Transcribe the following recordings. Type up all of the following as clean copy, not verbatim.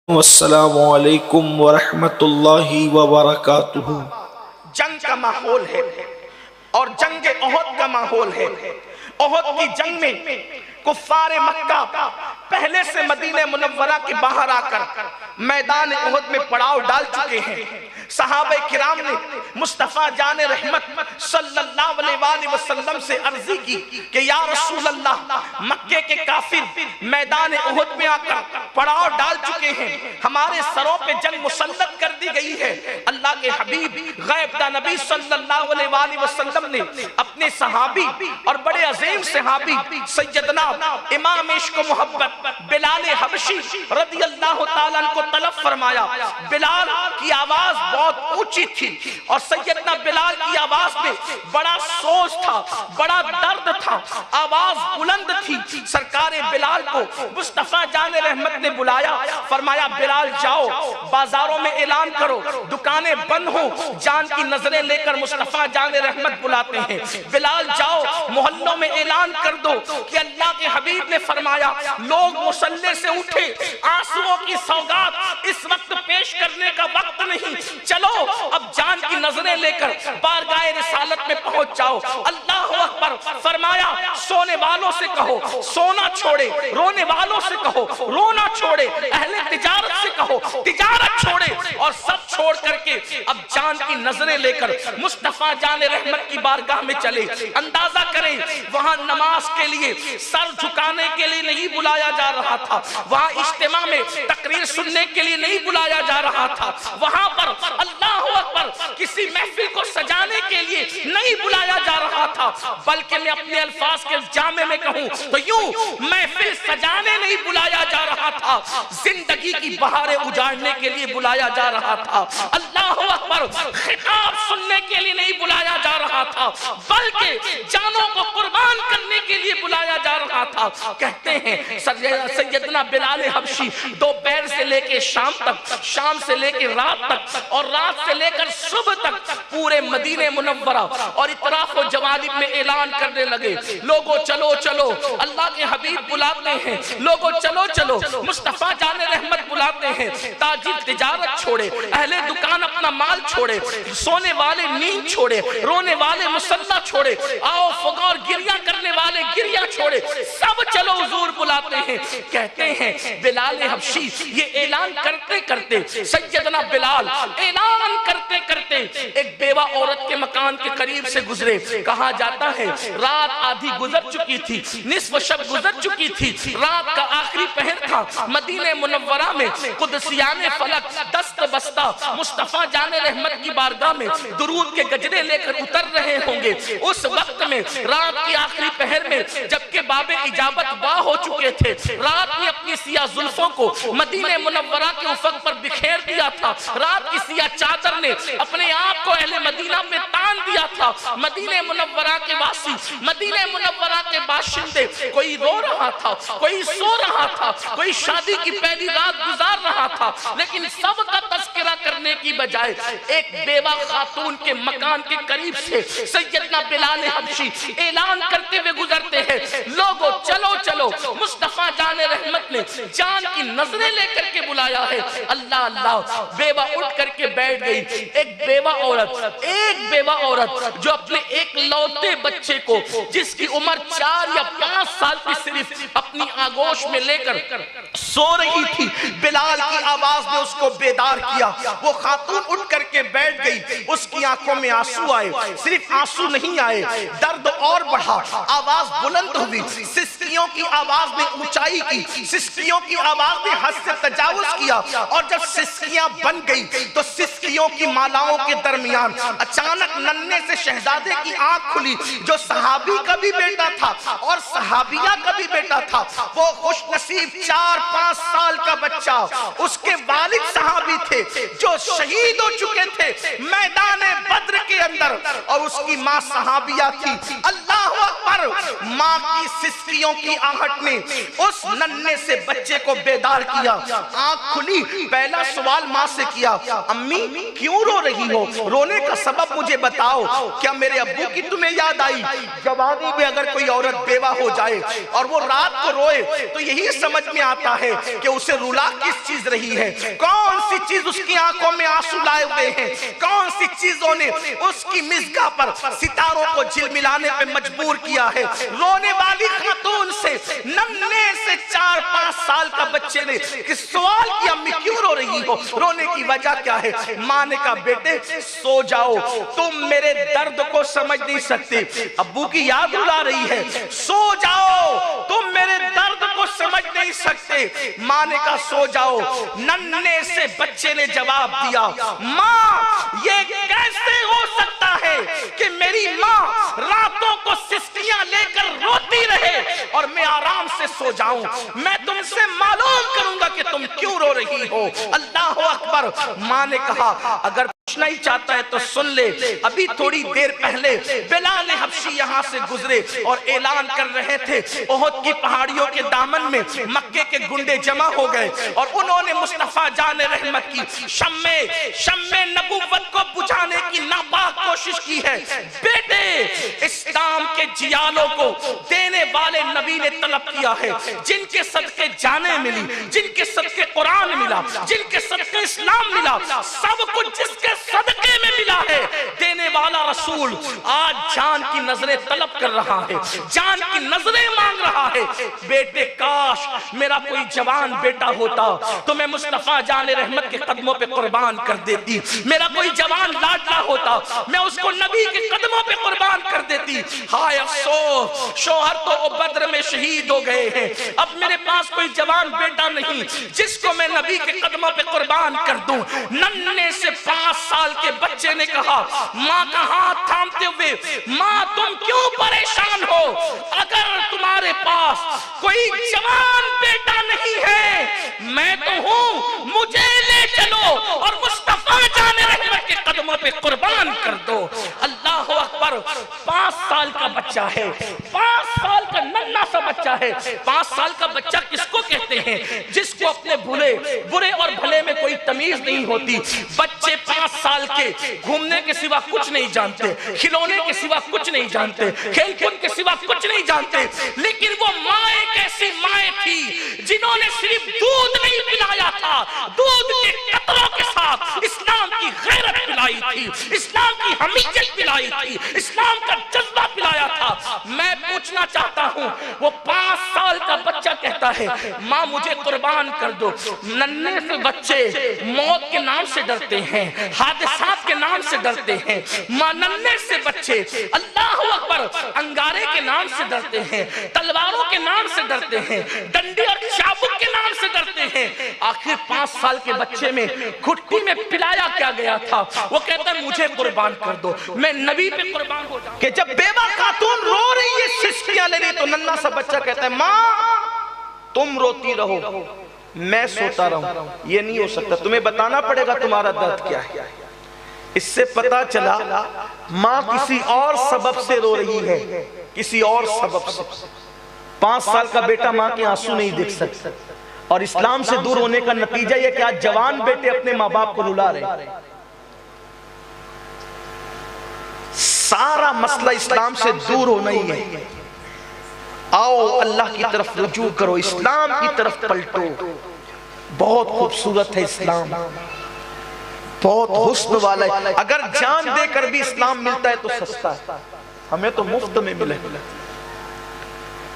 السلام علیکم ورحمۃ اللہ وبرکاتہ۔ جنگ کا ماحول ہے اور جنگ احد کا ماحول ہے۔ احد کی جنگ میں کفار مکہ پہلے سے مدینہ منورہ کے باہر آ کر میدان احد میں پڑاؤ ڈال چکے ہیں۔ صحابہ کرام نے مصطفیٰ جان رحمت صلی اللہ علیہ وآلہ وسلم سے عرضی کی کہ یا رسول اللہ، مکے کے کافر میدان احد میں آ کر پڑاؤ ڈال چکے ہیں، ہمارے سروں پہ جنگ مسلط کر دی گئی ہے۔ اللہ کے حبیب غیب دا نبی صلی اللہ علیہ وآلہ وسلم نے اپنے صحابی اور بڑے عظیم صحابی سیدنا امام عشق و محبت بلال حبشی رضی اللہ تعالیٰ عنہ کو طلب فرمایا۔ بلال کی آواز بہت اونچی تھی اور سیدنا بلال کی آواز میں بڑا سوز تھا، بڑا درد تھا، آواز بلند تھی۔ سرکار بلال کو مصطفیٰ جان رحمت نے بلایا، فرمایا بلال جاؤ بازاروں میں اعلان کرو، دکانیں بند ہوں۔ جان کی نظریں لے کر مصطفیٰ جان رحمت بلاتے ہیں، بلال جاؤ محلوں میں اعلان کر دو کہ اللہ کے حبیب نے فرمایا لوگ مصلی سے اٹھے، آنسوؤں کی سوگات اس وقت پیش کرنے کا وقت نہیں، چلو اب جان کی نظریں لے کر بارگاہ رسالت میں پہنچ جاؤ۔ اللہ اکبر، فرمایا سونے والوں سے کہو سونا چھوڑے، رونے والوں سے کہو رونا چھوڑے، اہل تجارت سے کہو تجارت چھوڑے، اور سب چھوڑ کر کے اب جان کی نظریں لے کر مصطفیٰ جان رحمت کی بارگاہ میں چلے۔ اندازہ کریں وہاں نماز کے لیے سر جھکانے کے لیے نہیں بلایا جا رہا تھا، وہاں اجتماع میں تقریر سننے کے لیے نہیں بلایا جا رہا تھا، وہاں پر اللہ اکبر کسی محفل کو سجانے کے لیے نہیں بلایا جا رہا تھا، بلکہ میں اپنے الفاظ کے جامع میں کہوں تو یوں محفل سجانے نہیں بلایا جا رہا تھا، زندگی کی بہاریں اجاڑنے کے لیے بلایا جا رہا تھا۔ اللہ اکبر، خطاب سننے کے لیے نہیں بلایا جا رہا تھا، بلکہ جانوں کو قربان کرنے کے لیے بلایا جا رہا تھا۔ کہتے ہیں سیدنا بلال حبشی دوپہر سے لے کے شام تک، شام سے لے کے رات تک، اور رات سے لے کر صبح تک پورے مدینہ منورہ اور اطراف و جوانب میں اعلان کرنے لگے، لوگو چلو چلو اللہ کے حبیب بلاتے ہیں، لوگو چلو چلو مصطفیٰ جان رحمت بلاتے ہیں، تاجر تجارت چھوڑے، اہل دکان اپنا مال چھوڑے، سونے والے نیند چھوڑے، رونے والے مصلی چھوڑے، آؤ فغاں اور گریہ کرنے والے گریہ چھوڑے، سب چلو حضور بلاتے ہیں۔ کہتے ہیں بلال حبشی یہ اعلان کرتے کرتے، سیدنا بلال اعلان کرتے کرتے ایک بیوہ عورت کے مکان کے قریب سے گزرے۔ کہا جاتا ہے رات آدھی گزر چکی تھی، نصف شب گزر چکی تھی، رات کا آخری پہر تھا، مدینہ منورہ میں قدسیان فلک دست بستہ مصطفیٰ جان رحمت کی بارگاہ میں درود کے گجرے لے کر اتر رہے ہوں گے۔ اس وقت میں رات کی آخری پہر میں جبکہ باب اجابت واہ ہو چکے تھے، رات نے اپنی سیاہ زلفوں کو مدینہ منورہ کے افق پر بکھیر دیا تھا، رات کی سیاہ چادر نے اپنے آپ کو اہل مدینہ پہ تان دیا تھا۔ مدینہ منورہ کے واسی، مدینہ منورہ کے باشندے، کوئی رو رہا تھا، کوئی سو رہا تھا، کوئی شادی کی پہلی رات گزار رہا تھا، لیکن سب کا تذکرہ کرنے کی بجائے ایک بیوہ خاتون کے مکان کے قریب سے سیدنا بلال حبشی اعلان کرتے ہوئے گزرتے ہیں، لوگو چلو چلو مصطفیٰ جان رحمت نے جان کی نظریں لے کر کے بلایا ہے۔ اللہ اللہ، بیوہ اٹھ کر کے بیٹھ گئی۔ ایک بیوہ عورت جو اپنے ایک لوتے بچے کو جس کی عمر 4 یا 5 سال کی صرف اپنی آگوش میں لے کر سو رہی تھی، بلال کی آواز نے اس کو بیدار کیا۔ وہ خاتون اٹھ کر کے بیٹھ گئی، اس کی آنکھوں میں آنسو آئے، صرف آنسو نہیں آئے، درد اور بڑھا، آواز بلند ہوئی، سسکیوں کی آواز نے اونچائی کی، سسکیوں کی آواز نے حد سے تجاوز کیا، اور جب سسکیاں بن گئی تو سسکیوں کی مالاؤں کے درمیان اچانک ننھے سے شہزادے کی آنکھ کھلی، جو صحابی کا بھی بیٹا تھا اور صحابیہ کا بھی بیٹا تھا۔ وہ خوش نصیب 4-5 سال کا بچہ، اس کے والد صحابی تھے جو شہید ہو چکے تھے میدان بدر کے اندر، اور اس کی ماں صحابیہ تھی۔ اللہ اکبر! ماں کی سسکیوں کی آہٹ نے اس ننھے سے بچے کو بیدار کیا۔ آنکھ کھلی، پہلا سوال ماں سے کیا، امی کیوں رو رہی ہو؟ رونے کا سبب مجھے بتاؤ۔ کیا میرے ابو کی تمہیں یاد آئی؟ جوانی میں اگر کوئی عورت بیوہ ہو جائے اور وہ رات کو روئے تو یہی سمجھ میں آتا ہے کہ اسے رلا کس چیز رہی ہے، کون سی چیز اس کی آنکھوں میں آنسو لائے ہوئے ہیں، کون سی چیزوں نے اس کی مزگاہ پر ستاروں کو جھلملانے پہ مجبور کیا ہے۔ رونے والی خاتون سے ننھے سے 4-5 سال کا بچے نے سوال کیا، امی کیوں رو رہی ہو؟ رونے کی وجہ کیا ہے؟ ماں نے کہا بیٹے سو جاؤ، تم میرے درد کو سمجھ نہیں سکتے، ابو کی یاد رلا رہی ہے، سو جاؤ تم میرے درد کو سمجھ نہیں سکتے۔ ماں نے کہا سو جاؤ۔ ننھے سے بچے نے جواب دیا، ماں یہ کیسے ہو سکتا ہے کہ میری ماں راتوں کو سسکیاں لے کر روتی رہے اور میں آرام سے سو جاؤں؟ میں تم سے معلوم کروں گا کہ تم کیوں رو رہی ہو۔ اللہ اکبر! ماں نے کہا اگر پوچھنا ہی چاہتا ہے تو سن لے، ابھی تھوڑی دیر پہلے بلال حبشی یہاں سے گزرے اور اعلان کر رہے تھے احد کی پہاڑیوں کے دامن میں مکے کے گنڈے جمع ہو گئے اور انہوں نے مصطفیٰ جان رحمت کی شمع نبوت کو بجھانے کی ناپاک کوشش کی ہے۔ بیٹے اسلام کے جیالوں کو دینے والے نبی نے طلب کیا ہے، جن کے صدقے جانیں ملی، جن کے صدقے قرآن ملا، جن کے صدقے اسلام ملا، سب کچھ جس کے صدقے میں ملا ہے، دینے والا رسول آج جان کی نظریں طلب کر رہا ہے، جان کی نظریں مانگ رہا ہے۔ بیٹے کاش میرا کوئی جوان بیٹا ہوتا تو میں مصطفیٰ جان رحمت کے قدموں پہ قربان کر دیتی، میرا کوئی جوان لاڈلا ہوتا میں اس کو نبی کے قدموں پہ قربان کر دیتی۔ ہائے افسوس شوہر تو بدر میں شہید ہو گئے ہیں، اب میرے پاس کوئی جوان بیٹا نہیں جس کو میں نبی کے قدموں پہ قربان کر دوں۔ ننھے سے 5 سال کے بچے نے کہا ماں کا ہاتھ تھامتے ہوئے، ماں تم کیوں پریشان ہو؟ اگر تمہارے پاس کوئی جوان بیٹا نہیں ہے میں تو ہوں، مجھے لے چلو اور مصطفیٰ جان رحمت کے قدموں پہ قربان کر دو۔ اللہ اکبر! 5 سال کا بچہ ہے، 5 سال کا ننھا سا بچہ ہے۔ 5 سال کا بچہ کس کو کہتے ہیں؟ جس کو اپنے برے اور بھلے میں کوئی تمیز نہیں ہوتی۔ بچے 5 سال کے گھومنے کے سوا کچھ نہیں جانتے، کھلونے کے سوا کچھ نہیں جانتے، کھیل کود کے سوا کچھ نہیں جانتے، لیکن وہ مائیں کیسی مائیں تھی جنہوں نے صرف دودھ نہیں پلایا تھا، دودھ کے قطروں کے ساتھ اسلام کی غیرت پلائی تھی، اسلام کی حمیت پلائی تھی، اسلام کا جذبہ پلایا تھا۔ میں پوچھنا چاہتا ہوں، وہ 5 سال کا بچہ کہتا ہے ماں مجھے قربان کر دو۔ ننھے سے بچے موت کے نام سے ڈرتے ہیں، حادثات کے نام سے ڈرتے ہیں، ننھے سے بچے اللہ اکبر انگارے کے نام سے ڈرتے ہیں، تلواروں کے نام سے ڈرتے ہیں، ڈنڈی اور چابک کے نام سے ڈرتے ہیں۔ آخر 5 سال کے بچے میں گھٹی میں پلایا کیا گیا تھا؟ وہ کہتا ہے مجھے قربان کر دو، میں نبی پہ قربان ہو جاؤں۔ کہ جب بیوہ خاتون رو رہی ہے، سسکیاں لے رہی، تو ننھا سا بچہ کہتا ہے ماں تم روتی رہو میں سوتا رہوں۔ یہ نہیں ہو سکتا، تمہیں بتانا پڑے گا تمہارا درد کیا ہے۔ اس سے پتا چلا ماں کسی اور سبب سے رو رہی ہے، کسی اور سبب سے۔ 5 سال کا بیٹا ماں کے آنسو نہیں دیکھ سکتا، اور اسلام سے دور ہونے کا نتیجہ یہ کہ آج جوان بیٹے اپنے ماں باپ کو رلا رہے۔ سارا مسئلہ اسلام سے دور ہونا ہی ہے۔ آؤ اللہ کی طرف رجوع کرو، اسلام کی طرف پلٹو۔ بہت خوبصورت ہے اسلام، بہت حسن والا ہے۔ اگر جان دے کر بھی اسلام ملتا ہے تو سستا ہے، ہمیں تو مفت میں ملا ہے،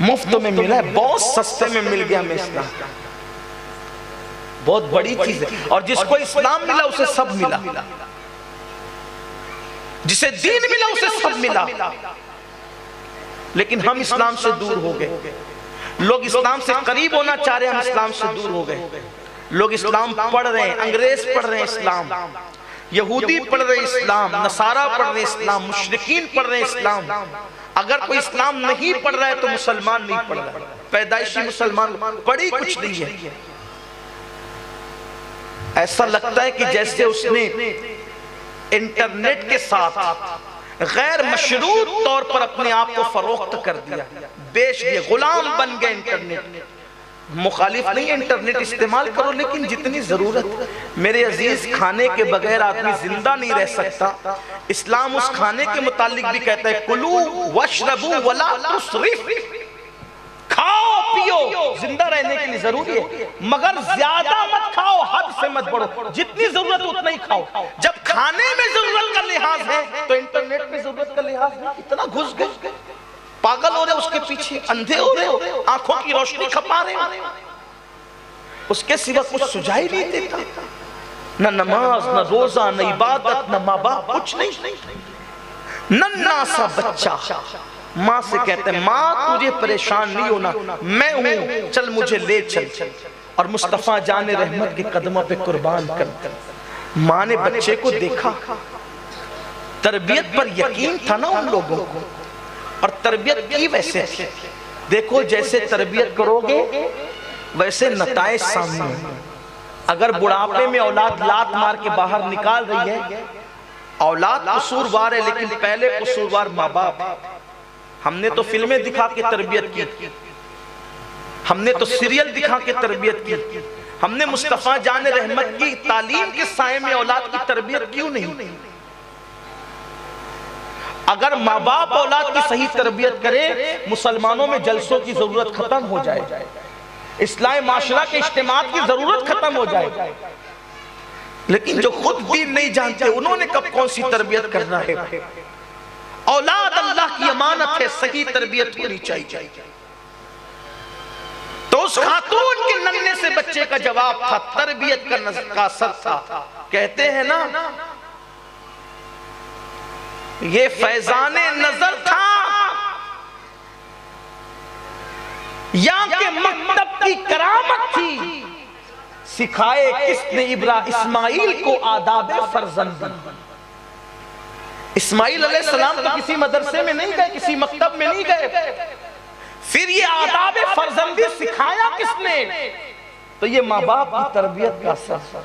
مفت میں ملا ہے، بہت سستے میں مل گیا ہمیں اسلام، بہت بڑی چیز ہے۔ اور جس کو اسلام ملا اسے سب ملا، جسے دین ملا اسے سب ملا۔ لیکن ہم اسلام سے دور ہو گئے، لوگ اسلام سے قریب ہونا چاہ رہے ہیں، ہم اسلام سے دور ہو گئے۔ لوگ اسلام پڑھ رہے ہیں، انگریز پڑھ رہے ہیں اسلام، یہودی پڑھ رہے ہیں اسلام، نصارہ پڑھ رہے ہیں اسلام، مشرکین پڑھ رہے ہیں اسلام۔ اگر کوئی اسلام نہیں پڑھ رہا ہے تو مسلمان نہیں پڑھ رہا ہے، پیدائشی مسلمان پڑھی کچھ نہیں ہے۔ ایسا لگتا ہے کہ جیسے اس نے انٹرنیٹ کے ساتھ غیر مشروط طور پر اپنے آپ کو فروخت کر دیا، بیچ دیا، غلام بن گئے انٹرنیٹ۔ مخالف نہیں، انٹرنیٹ استعمال کرو لیکن جتنی ضرورت۔ میرے عزیز، کھانے کے بغیر آدمی زندہ نہیں رہ سکتا۔ اسلام اس کھانے کے متعلق بھی کہتا ہے کلو واشربو ولا تسرف، کھاؤ پیو، زندہ رہنے کے لیے ضروری ہے، مگر زیادہ مت کھاؤ، حد سے مت بڑھو، جتنی ضرورت اتنا ہی کھاؤ۔ جب کھانے میں ضرورت کا لحاظ ہے تو انٹرنیٹ میں ضرورت کا لحاظ ہے۔ اتنا گھس گئے، پاگل ہو رہے اس کے پیچھے، اندھے ہو رہے، آنکھوں کی روشنی کھپا رہے، اس کے سوا کچھ سجائی نہیں دیتا، نہ نماز، نہ روزہ، نہ عبادت، نہ ماں باپ، کچھ نہیں۔ ننھا سا بچہ ماں سے کہتے ہیں ماں تجھے پریشان نہیں ہونا، میں ہوں، چل مجھے لے چل، اور مصطفیٰ جان رحمت کے قدموں پہ قربان کر۔ ماں نے بچے کو دیکھا، تربیت پر یقین تھا نا ان لوگوں کو، اور تربیت کی ویسے تھی۔ دیکھو جیسے تربیت کرو گے ویسے نتائج سامنے ہیں۔ اگر بڑھاپے میں اولاد لات مار کے باہر نکال رہی ہے، اولاد قصوروار ہے لیکن پہلے قصوروار ماں باپ۔ ہم نے تو فلمیں دکھا کے تربیت کی، ہم نے تو سیریل دکھا کے تربیت کی، ہم نے مصطفیٰ جان رحمت کی تعلیم کے سائے میں اولاد کی تربیت کیوں نہیں؟ اگر ماں باپ اولاد کی صحیح تربیت کرے، مسلمانوں میں جلسوں کی ضرورت ختم ہو جائے، اصلاح معاشرہ کے اجتماعات کی ضرورت ختم ہو جائے۔ لیکن جو خود دین نہیں جانتے انہوں نے کب کون سی تربیت کرنا ہے؟ اولاد اللہ کی امانت ہے، صحیح تربیت ہونی چاہیے۔ تو اس خاتون کے ننھے سے بچے کا جواب تھا، تربیت کا اثر تھا۔ کہتے ہیں نا یہ فیضان نظر تھا یا کہ مکتب کی کرامت تھی، سکھائے کس نے اسماعیل کو آداب فرزندی۔ اسماعیل علیہ السلام تو کسی مدرسے میں نہیں گئے، کسی مکتب میں نہیں گئے، پھر یہ آداب فرزندی سکھایا کس نے؟ تو یہ ماں باپ کی تربیت کا اثر۔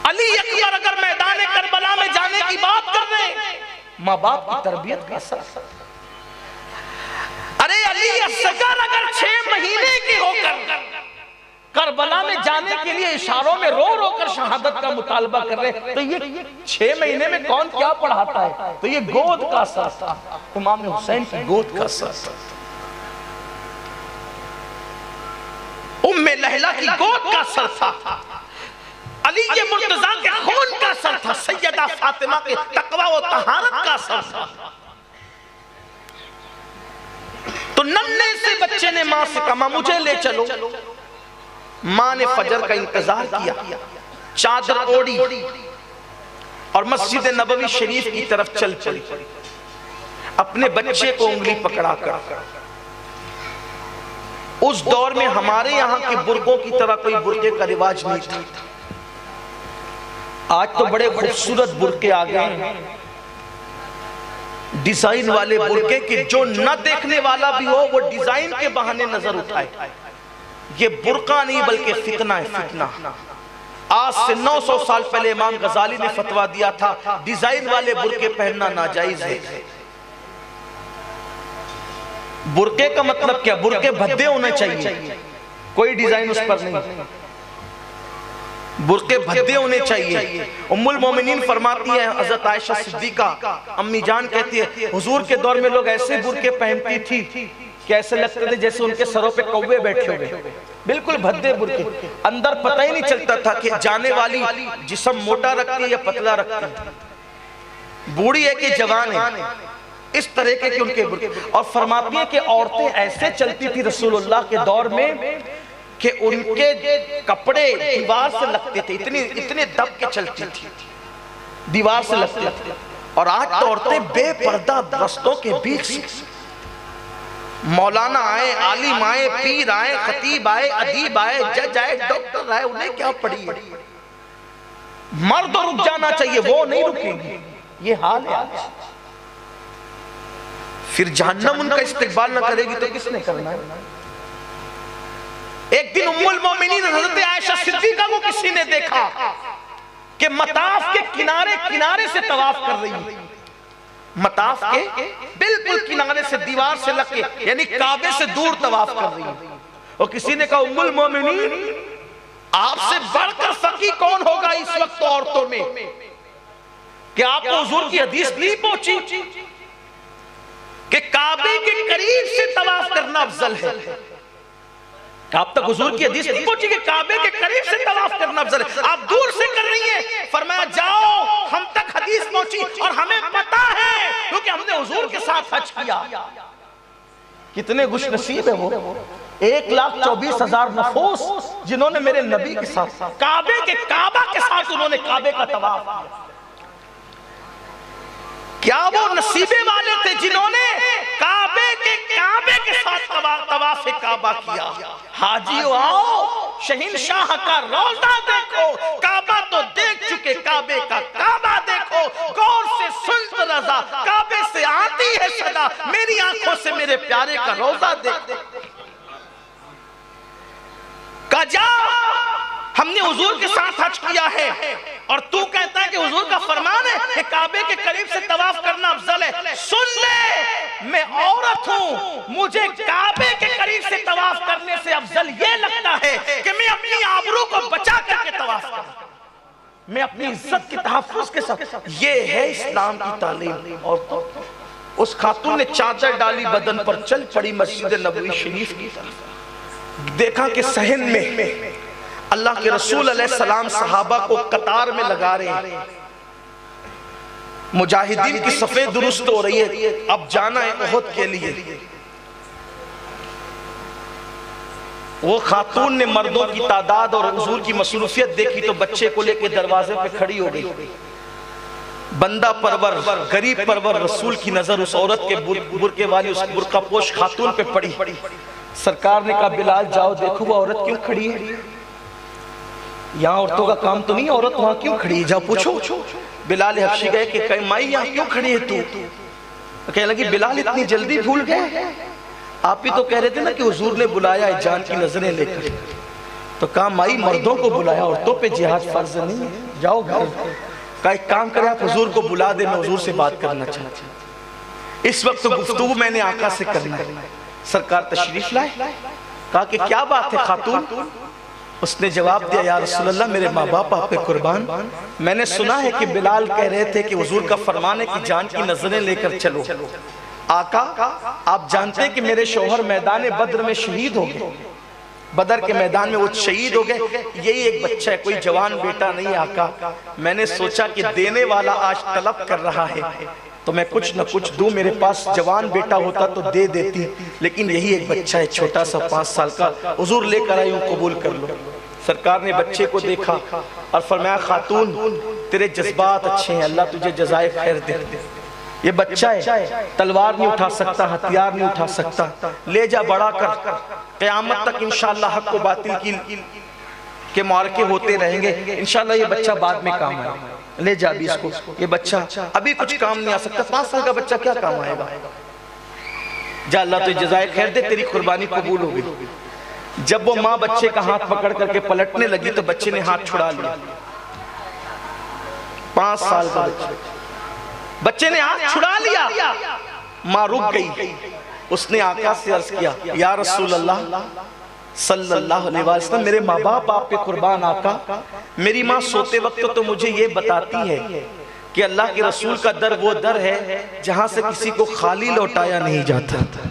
علی اکبر اگر میدان کربلا میں جانے کی بات کر رہے ہیں، ماں باپ کی تربیت کا اثر۔ ارے علی اصغر اگر 6 مہینے کے ہو کر کربلا میں جانے کے لیے اشاروں میں رو رو کر شہادت کا مطالبہ کر رہے ہیں، تو یہ 6 مہینے میں کون کیا پڑھاتا ہے؟ تو یہ گود کا اثر تھا، امام حسین کی گود کا اثر تھا، ام لہلہ کی گود کا اثر تھا، علی مرتضیٰ کے خون کا اثر تھا، سیدہ فاطمہ کے تقوی و طہارت کا اثر تھا۔ تو ننھے سے بچے نے ماں سے کہا مجھے لے چلو۔ ماں نے فجر کا انتظار کیا، چادر اوڑی اور مسجد نبوی شریف کی طرف چل پڑی، اپنے بچے کو انگلی پکڑا کر۔ اس دور میں ہمارے یہاں کے برقعوں کی طرح کوئی برقعے کا رواج نہیں تھا۔ آج تو بڑے خوبصورت برقعے آ گئے ہیں، ڈیزائن والے برقعے کہ جو نہ دیکھنے والا بھی ہو وہ ڈیزائن کے بہانے نظر اٹھائے۔ یہ برقع نہیں بلکہ فتنہ ہے، فتنہ۔ آج سے 900 سال پہلے امام غزالی نے فتویٰ دیا تھا ڈیزائن والے برقعے پہننا ناجائز ہے۔ برقعے کا مطلب کیا؟ برقعے بھدے ہونے چاہیے، کوئی ڈیزائن اس پر نہیں، برقعے بھدے ہونے چاہیے۔ ام المومنین فرماتی ہیں حضرت عائشہ صدیقہ امی جان کہتی ہے حضور کے دور میں لوگ ایسے برقعے پہنتی تھی کہ ایسے لگتے تھے جیسے ان کے سروں پہ کوے بیٹھے ہوئے، بالکل بھدے برقعے، اندر پتہ ہی نہیں چلتا تھا کہ جانے والی جسم موٹا رکھتی ہے یا پتلا رکھتی ہے، بوڑھی ہے کہ جوان ہے، اس طرح کے ان کے برقعے۔ اور فرماتی ہیں کہ عورتیں ایسے چلتی تھی رسول اللہ کے دور میں کہ ان کے کپڑے دیوار سے لگتے تھے، اتنے دب کے چلتی تھی، دیوار سے لگتے تھے۔ اور آج تو عورتیں بے پردہ رستوں کے بیچ سے، مولانا آئے، عالم آئے، پیر آئے، خطیب آئے، ادیب آئے، جج آئے، ڈاکٹر آئے، انہیں کیا پڑھی ہے؟ مرد رک جانا چاہیے، وہ نہیں رکیں گے، یہ حال ہے آج۔ پھر جہنم ان کا استقبال نہ کرے گی تو کس نے کرنا ہے؟ ایک دن ام المومنین حضرت عائشہ صدیقہ کو کسی نے دیکھا، کہ مطاف کے کنارے کنارے سے طواف کر رہی ہیں، مطاف کے بالکل کنارے سے دیوار سے لگ کے یعنی کعبے سے دور طواف کر رہی ہیں۔ اور کسی نے کہا ام المومنین آپ سے بڑھ کر فقیہ کون ہوگا اس وقت عورتوں میں کہ آپ کو حضور کی حدیث نہیں پہنچی کہ کعبے کے قریب سے طواف کرنا افضل ہے؟ آپ تک حضور کی حدیث نہیں پہنچی کہ کعبے کے قریب سے طواف کرنا افضل ہے، آپ دور سے کر رہی ہیں۔ فرمایا جاؤ ہم تک حدیث پہنچی اور ہمیں پتا ہے کیونکہ ہم نے حضور کے ساتھ حج کیا۔ کتنے خوش نصیب ہے وہ 1,24,000 نفوس جنہوں نے میرے نبی کے ساتھ کعبے کے کعبہ کے ساتھ انہوں نے کعبے کا طواف کیا۔ کیا وہ نصیبے والے تھے جنہوں نے کعبے کے ساتھ طواف کعبہ کیا؟ حاجیو آؤ شہنشاہ کا روضہ دیکھو، کعبہ تو دیکھ چکے، کعبے کا کعبہ دیکھو، غور سے سنت رضا، کعبے سے آتی ہے صدا، میری آنکھوں سے میرے پیارے کا روضہ دیکھ۔ کہا جا ہم نے حضور کے ساتھ حج کیا ہے اور تو کہتا ہے کہ حضور کا فرمان ہے کہ کعبے کے قریب سے طواف کرنا افضل ہے۔ سن لے میں عورت ہوں، مجھے کعبے کے قریب سے طواف کرنے سے افضل یہ لگتا ہے کہ میں اپنی آبرو کو بچا کر کے طواف کروں، میں اپنی عزت کے تحفظ کے ساتھ۔ یہ ہے اسلام کی تعلیم۔ اور اس خاتون نے چادر ڈالی بدن پر، چل پڑی مسجد نبوی شریف کی طرف۔ دیکھا کہ صحن میں اللہ کے رسول علیہ السلام صحابہ کو قطار میں لگا رہے ہیں، مجاہدین کی صفیں درست ہو رہی ہے، اب جانا ہے احد کے لیے۔ وہ خاتون نے مردوں کی تعداد اور حضور کی مصروفیت دیکھی تو بچے کو لے کے دروازے پہ کھڑی ہو گئی۔ بندہ پرور غریب پرور رسول کی نظر اس عورت کے برقعے والی اس برقع پوش خاتون پہ پڑی۔ سرکار نے کہا بلال جاؤ دیکھو وہ عورت کیوں کھڑی ہے، یہاں عورتوں کا کام تو نہیں، عورت وہاں کیوں کھڑی ہے، جاؤ پوچھو۔ بلال حبشی گئے کہ مائی یہاں کیوں کھڑی ہے تو؟ کہنے لگی بلال اتنی جلدی بھول گئے، آپ ہی تو کہہ رہے تھے نا کہ حضور نے بلایا ہے جان کی نظریں لے کر۔ تو کہا مائی مردوں کو بلایا، عورتوں پہ جہاد فرض نہیں ہے، جاؤ گھر۔ کہا ایک کام کریں آپ حضور کو بلا دیں، میں حضور سے بات کرنا چاہتا ہوں، اس وقت گفتگو میں نے آقا سے کرنا ہے۔ سرکار تشریف لائے، کہا کہ کیا بات ہے خاتون؟ اس نے جواب دیا یا رسول اللہ میرے ماں باپ آپ پہ قربان، میں نے سنا ہے کہ بلال کہہ رہے تھے کہ حضور کا فرمان ہے کہ جان کی نظریں لے کر چلو۔ آقا آپ جانتے ہیں کہ میرے شوہر میدان بدر میں شہید ہو گئے، بدر کے میدان میں وہ شہید ہو گئے، یہی ایک بچہ ہے، کوئی جوان بیٹا نہیں آقا۔ میں نے سوچا کہ دینے والا آج طلب کر رہا ہے تو میں کچھ نہ کچھ دوں، میرے پاس جوان بیٹا ہوتا تو دے دیتی، لیکن یہی ایک بچہ ہے چھوٹا سا 5 سال کا، حضور لے کر آئی ہوں قبول کر لو۔ سرکار نے بچے کو دیکھا اور فرمایا خاتون تیرے جذبات اچھے ہیں، اللہ تجھے جزائے خیر دے۔ یہ بچہ ہے، تلوار نہیں اٹھا سکتا، ہتھیار نہیں اٹھا سکتا، لے جا بڑا کر، قیامت تک انشاءاللہ حق و باطل کے معرکے ہوتے رہیں گے، انشاءاللہ یہ بچہ بعد میں کام آئے گا، لے جا بھی اس کو۔ یہ بچہ ابھی کچھ کام نہیں آ سکتا، 5 سال کا بچہ کیا کام آئے گا، جا اللہ تجھے جزائے خیر دے، تیری قربانی قبول ہو گئی۔ جب وہ ماں بچے کا ہاتھ پکڑ کر کے پلٹنے لگی تو بچے نے ہاتھ چھڑا لیا، 5 سال کا بچے نے ہاتھ چھڑا لیا، ماں رک گئی۔ اس نے آقا سے عرض کیا یا رسول اللہ صلی اللہ علیہ وسلم میرے ماں باپ آپ پہ قربان آقا، میری ماں سوتے وقت تو مجھے یہ بتاتی ہے کہ اللہ کے رسول کا در وہ در ہے جہاں سے کسی کو خالی لوٹایا نہیں جاتا۔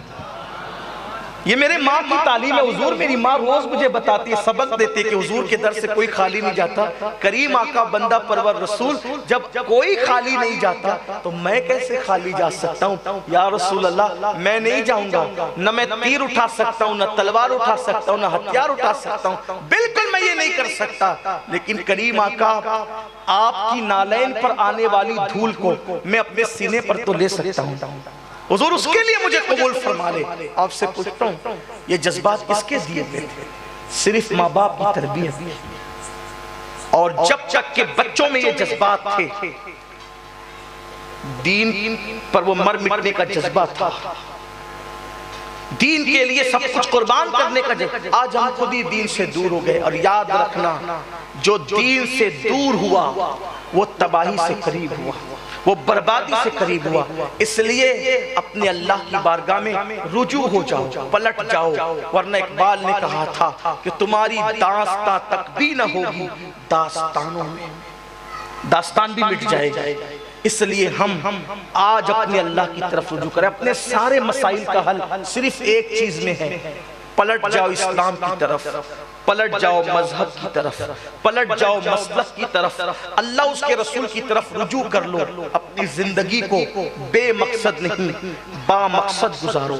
یہ میرے ماں کی تعلیم ہے حضور، میری ماں روز مجھے بتاتی ہے، سبق دیتے کہ حضور کے در سے کوئی خالی نہیں جاتا۔ کریم آقا بندہ پرور رسول جب کوئی خالی نہیں جاتا تو میں کیسے خالی جا سکتا ہوں؟ یا رسول اللہ میں نہیں جاؤں گا، نہ میں تیر اٹھا سکتا ہوں، نہ تلوار اٹھا سکتا ہوں، نہ ہتھیار اٹھا سکتا ہوں، بالکل میں یہ نہیں کر سکتا، لیکن کریم آقا آپ کی نالین پر آنے والی دھول کو میں اپنے سینے پر تو لے سکتا ہوں، حضور اس کے لیے مجھے قبول فرما لے۔ آپ سے پوچھتا ہوں یہ جذبات کس کے دیے گئے تھے؟ صرف ماں باپ کی تربیت، اور جب تک کہ بچوں میں یہ جذبات تھے، دین پر وہ مر مٹنے کا جذبہ تھا، دین کے لیے سب کچھ قربان کرنے کا آج ہم خود ہی دین سے دور ہو گئے. اور یاد رکھنا جو دین سے دور ہوا وہ تباہی سے قریب ہوا, وہ بربادی سے قریب ہوا. اس لیے اپنے اللہ کی بارگاہ میں رجوع ہو جاؤ, پلٹ جاؤ, ورنہ اقبال نے کہا تھا کہ تمہاری داستان تک بھی نہ ہوگی, داستانوں میں داستان بھی مٹ جائے گا. اس لیے ہم آج اپنے اللہ کی طرف رجوع کریں. اپنے سارے مسائل کا حل صرف ایک چیز میں ہے, پلٹ جاؤ اسلام کی طرف, پلٹ جاؤ مذہب کی طرف, پلٹ جاؤ مسلک کی طرف, اللہ اس کے رسول کی طرف رجوع کر لو. اپنی زندگی کو بے مقصد نہیں با مقصد گزارو.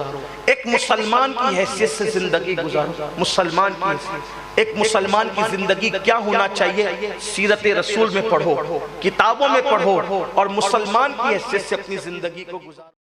ایک مسلمان کی حیثیت سے زندگی گزارو. مسلمان کی حیثیت, ایک مسلمان کی زندگی کیا ہونا چاہیے, سیرت رسول میں پڑھو, کتابوں میں پڑھو, اور مسلمان کی حیثیت سے اپنی زندگی کو گزارو.